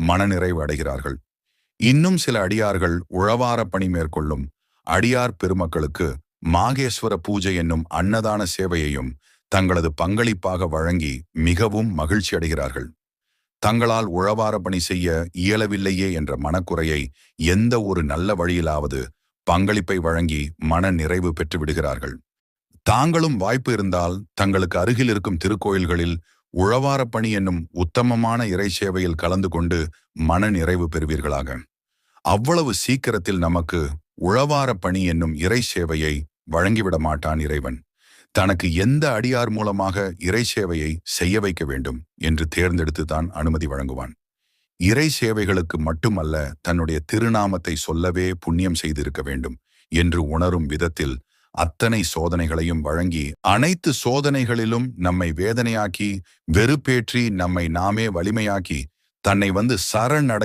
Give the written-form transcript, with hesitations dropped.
மனநிறைவு அடைகிறார்கள். இன்னும் சில அடியார்கள் உழவார பணி மேற்கொள்ளும் அடியார் பெருமக்களுக்கு மாகேஸ்வர பூஜை என்னும் அன்னதான சேவையையும் தங்களது பங்களிப்பாக வழங்கி மிகவும் மகிழ்ச்சி அடைகிறார்கள். தங்களால் உழவார பணி செய்ய இயலவில்லையே என்ற மனக்குறையை எந்த ஒரு நல்ல வழியிலாவது பங்களிப்பை வழங்கி மன நிறைவு பெற்று விடுகிறார்கள். தாங்களும் வாய்ப்பு இருந்தால் தங்களுக்கு அருகில் இருக்கும் திருக்கோயில்களில் உழவார பணி என்னும் உத்தமமான இறை சேவையில் கலந்து கொண்டு மன நிறைவு பெறுவீர்களாக. அவ்வளவு சீக்கிரத்தில் நமக்கு உழவார பணி என்னும் இறை சேவையை வழங்கிவிட மாட்டான் இறைவன். தனக்கு எந்த அடியார் மூலமாக இறை சேவையை செய்ய வைக்க வேண்டும் என்று தேர்ந்தெடுத்து தான் அனுமதி வழங்குவான். இறை சேவைகளுக்கு மட்டுமல்ல, தன்னுடைய திருநாமத்தை சொல்லவே புண்ணியம் செய்திருக்க வேண்டும் என்று உணரும் விதத்தில் அத்தனை சோதனைகளையும் வழங்கி, அனைத்து சோதனைகளிலும் நம்மை வேதனையாக்கி வெறுப்பேற்றி நம்மை நாமே வலிமையாக்கி தன்னை சரணடை